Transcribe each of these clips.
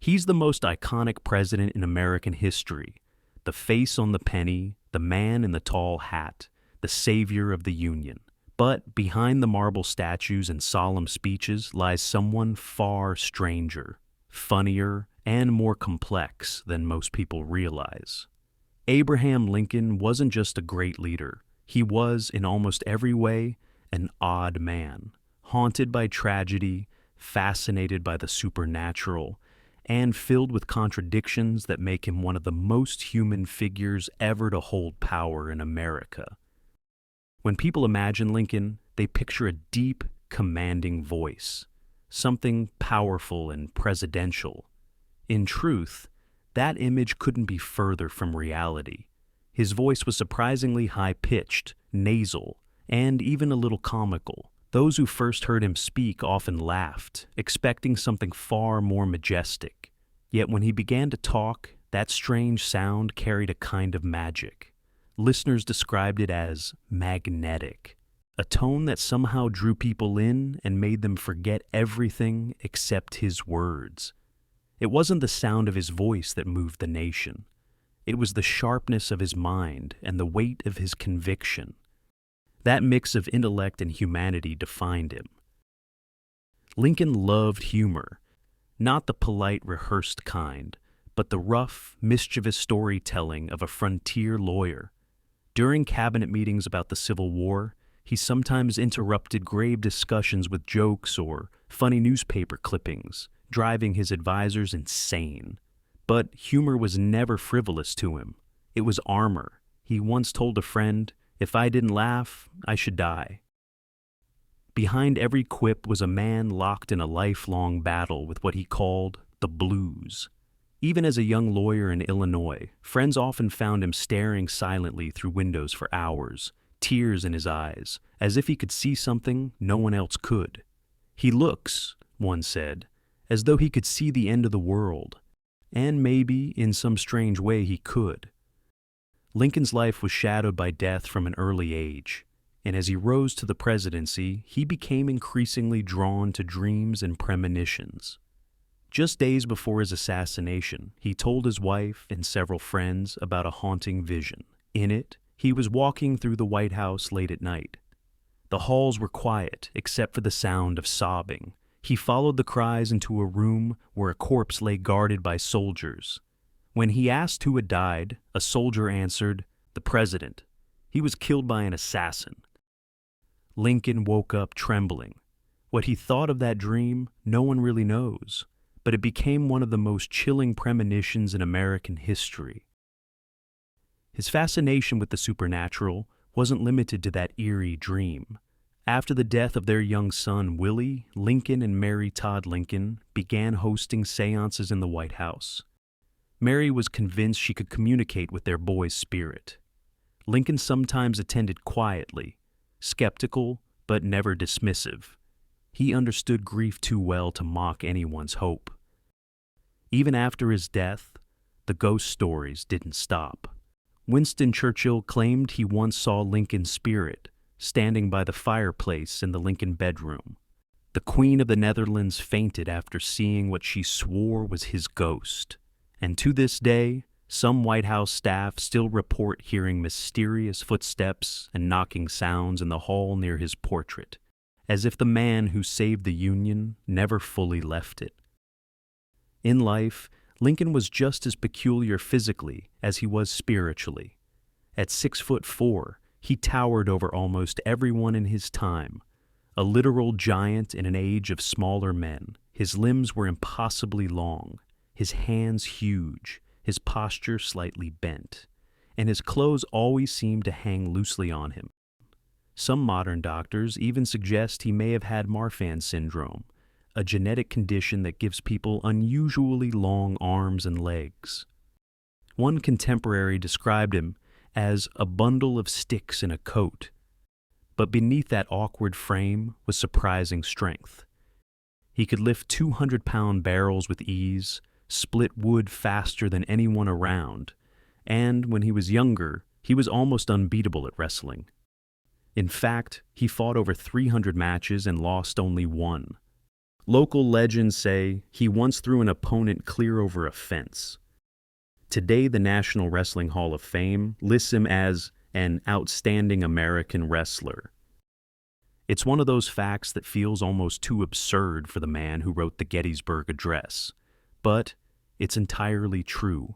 He's the most iconic president in American history. The face on the penny, the man in the tall hat, the savior of the Union. But behind the marble statues and solemn speeches lies someone far stranger, funnier, and more complex than most people realize. Abraham Lincoln wasn't just a great leader. He was, in almost every way, an odd man, haunted by tragedy, fascinated by the supernatural, and filled with contradictions that make him one of the most human figures ever to hold power in America. When people imagine Lincoln, they picture a deep, commanding voice, something powerful and presidential. In truth, that image couldn't be further from reality. His voice was surprisingly high-pitched, nasal, and even a little comical. Those who first heard him speak often laughed, expecting something far more majestic. Yet when he began to talk, that strange sound carried a kind of magic. Listeners described it as magnetic, a tone that somehow drew people in and made them forget everything except his words. It wasn't the sound of his voice that moved the nation. It was the sharpness of his mind and the weight of his conviction. That mix of intellect and humanity defined him. Lincoln loved humor, not the polite, rehearsed kind, but the rough, mischievous storytelling of a frontier lawyer. During cabinet meetings about the Civil War, he sometimes interrupted grave discussions with jokes or funny newspaper clippings, driving his advisors insane. But humor was never frivolous to him. It was armor. He once told a friend, "If I didn't laugh, I should die." Behind every quip was a man locked in a lifelong battle with what he called the blues. Even as a young lawyer in Illinois, friends often found him staring silently through windows for hours, tears in his eyes, as if he could see something no one else could. "He looks," one said, "as though he could see the end of the world." And maybe, in some strange way, he could. Lincoln's life was shadowed by death from an early age, and as he rose to the presidency, he became increasingly drawn to dreams and premonitions. Just days before his assassination, he told his wife and several friends about a haunting vision. In it, he was walking through the White House late at night. The halls were quiet, except for the sound of sobbing. He followed the cries into a room where a corpse lay guarded by soldiers. When he asked who had died, a soldier answered, "The president. He was killed by an assassin." Lincoln woke up trembling. What he thought of that dream, no one really knows, but it became one of the most chilling premonitions in American history. His fascination with the supernatural wasn't limited to that eerie dream. After the death of their young son, Willie, Lincoln and Mary Todd Lincoln began hosting seances in the White House. Mary was convinced she could communicate with their boy's spirit. Lincoln sometimes attended quietly, skeptical but never dismissive. He understood grief too well to mock anyone's hope. Even after his death, the ghost stories didn't stop. Winston Churchill claimed he once saw Lincoln's spirit standing by the fireplace in the Lincoln bedroom. The Queen of the Netherlands fainted after seeing what she swore was his ghost. And to this day, some White House staff still report hearing mysterious footsteps and knocking sounds in the hall near his portrait, as if the man who saved the Union never fully left it. In life, Lincoln was just as peculiar physically as he was spiritually. At 6'4", he towered over almost everyone in his time, a literal giant in an age of smaller men. His limbs were impossibly long, his hands huge, his posture slightly bent, and his clothes always seemed to hang loosely on him. Some modern doctors even suggest he may have had Marfan syndrome, a genetic condition that gives people unusually long arms and legs. One contemporary described him as a bundle of sticks in a coat, but beneath that awkward frame was surprising strength. He could lift 200-pound barrels with ease, split wood faster than anyone around, and when he was younger, he was almost unbeatable at wrestling. In fact, he fought over 300 matches and lost only one. Local legends say he once threw an opponent clear over a fence. Today, the National Wrestling Hall of Fame lists him as an outstanding American wrestler. It's one of those facts that feels almost too absurd for the man who wrote the Gettysburg Address, but it's entirely true.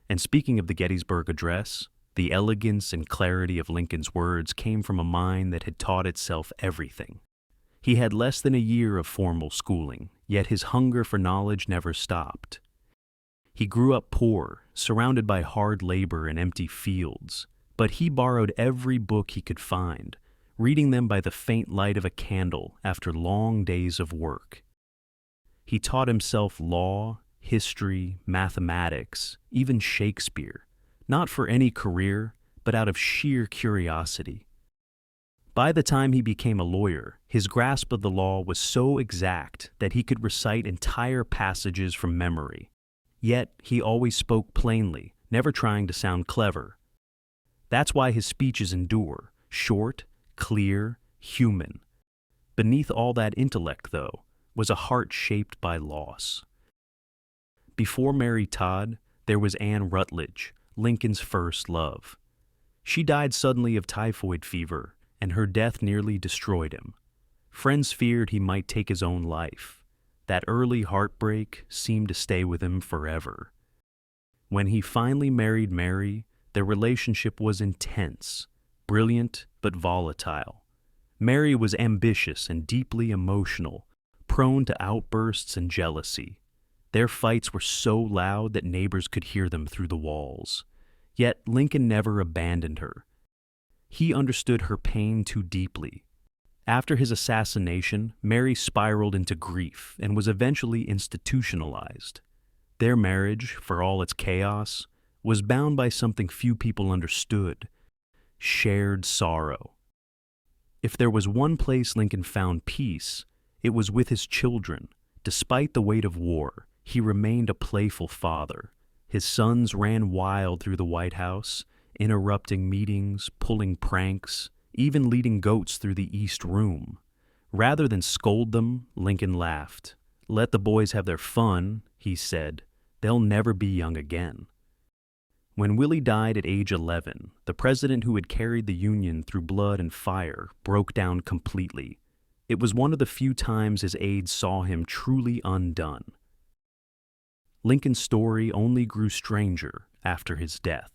And speaking of the Gettysburg Address, the elegance and clarity of Lincoln's words came from a mind that had taught itself everything. He had less than a year of formal schooling, yet his hunger for knowledge never stopped. He grew up poor, surrounded by hard labor and empty fields, but he borrowed every book he could find, reading them by the faint light of a candle after long days of work. He taught himself law, history, mathematics, even Shakespeare, not for any career, but out of sheer curiosity. By the time he became a lawyer, his grasp of the law was so exact that he could recite entire passages from memory. Yet he always spoke plainly, never trying to sound clever. That's why his speeches endure, short, clear, human. Beneath all that intellect, though, was a heart shaped by loss. Before Mary Todd, there was Anne Rutledge, Lincoln's first love. She died suddenly of typhoid fever, and her death nearly destroyed him. Friends feared he might take his own life. That early heartbreak seemed to stay with him forever. When he finally married Mary, their relationship was intense, brilliant but volatile. Mary was ambitious and deeply emotional, prone to outbursts and jealousy. Their fights were so loud that neighbors could hear them through the walls. Yet Lincoln never abandoned her. He understood her pain too deeply. After his assassination, Mary spiraled into grief and was eventually institutionalized. Their marriage, for all its chaos, was bound by something few people understood: shared sorrow. If there was one place Lincoln found peace, it was with his children. Despite the weight of war, he remained a playful father. His sons ran wild through the White House, interrupting meetings, pulling pranks, even leading goats through the East Room. Rather than scold them, Lincoln laughed. "Let the boys have their fun," he said. "They'll never be young again." When Willie died at age 11, the president who had carried the Union through blood and fire broke down completely. It was one of the few times his aides saw him truly undone. Lincoln's story only grew stranger after his death.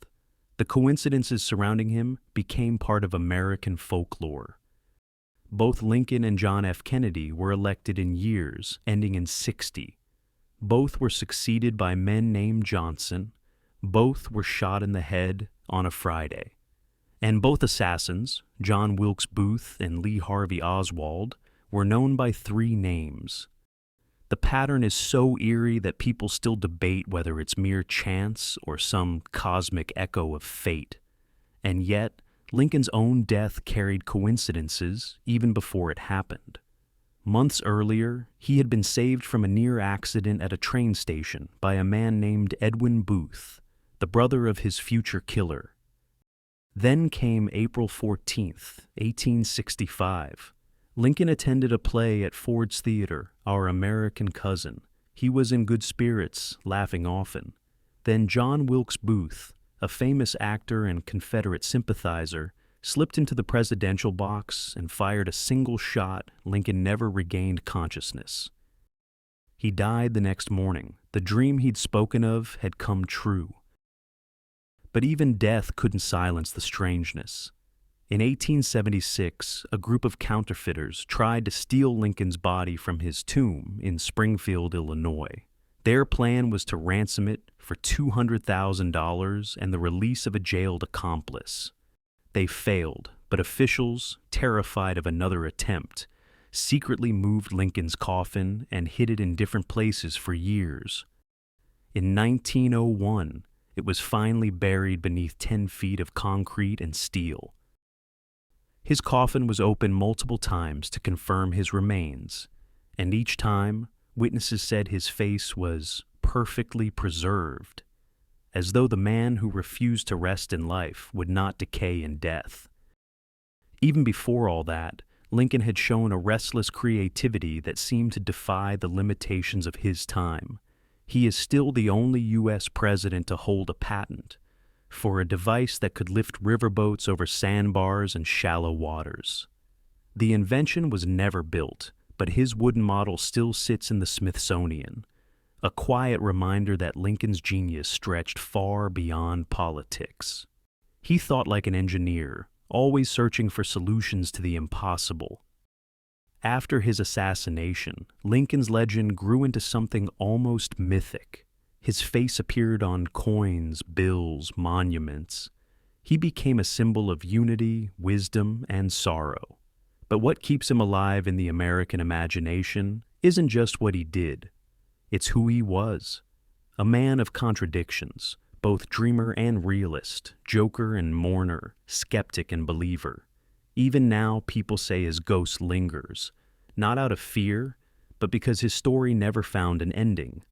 The coincidences surrounding him became part of American folklore. Both Lincoln and John F. Kennedy were elected in years ending in 60. Both were succeeded by men named Johnson. Both were shot in the head on a Friday. And both assassins, John Wilkes Booth and Lee Harvey Oswald, were known by 3 names. The pattern is so eerie that people still debate whether it's mere chance or some cosmic echo of fate. And yet, Lincoln's own death carried coincidences even before it happened. Months earlier, he had been saved from a near accident at a train station by a man named Edwin Booth, the brother of his future killer. Then came April 14th, 1865. Lincoln attended a play at Ford's Theater, Our American Cousin. He was in good spirits, laughing often. Then John Wilkes Booth, a famous actor and Confederate sympathizer, slipped into the presidential box and fired a single shot. Lincoln never regained consciousness. He died the next morning. The dream he'd spoken of had come true. But even death couldn't silence the strangeness. In 1876, a group of counterfeiters tried to steal Lincoln's body from his tomb in Springfield, Illinois. Their plan was to ransom it for $200,000 and the release of a jailed accomplice. They failed, but officials, terrified of another attempt, secretly moved Lincoln's coffin and hid it in different places for years. In 1901, it was finally buried beneath 10 feet of concrete and steel. His coffin was opened multiple times to confirm his remains, and each time, witnesses said his face was perfectly preserved, as though the man who refused to rest in life would not decay in death. Even before all that, Lincoln had shown a restless creativity that seemed to defy the limitations of his time. He is still the only U.S. president to hold a patent for a device that could lift riverboats over sandbars and shallow waters. The invention was never built, but his wooden model still sits in the Smithsonian, a quiet reminder that Lincoln's genius stretched far beyond politics. He thought like an engineer, always searching for solutions to the impossible. After his assassination, Lincoln's legend grew into something almost mythic. His face appeared on coins, bills, monuments. He became a symbol of unity, wisdom, and sorrow. But what keeps him alive in the American imagination isn't just what he did. It's who he was. A man of contradictions, both dreamer and realist, joker and mourner, skeptic and believer. Even now, people say his ghost lingers, not out of fear, but because his story never found an ending.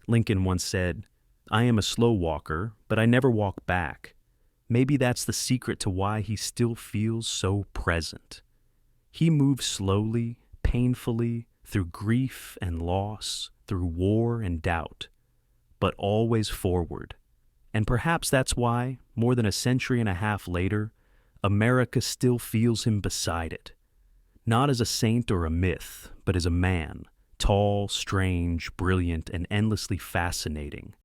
Lincoln once said, "I am a slow walker, but I never walk back." Maybe that's the secret to why he still feels so present. He moves slowly, painfully, through grief and loss, through war and doubt, but always forward. And perhaps that's why, more than a century and a half later, America still feels him beside it. Not as a saint or a myth, but as a man, tall, strange, brilliant, and endlessly fascinating.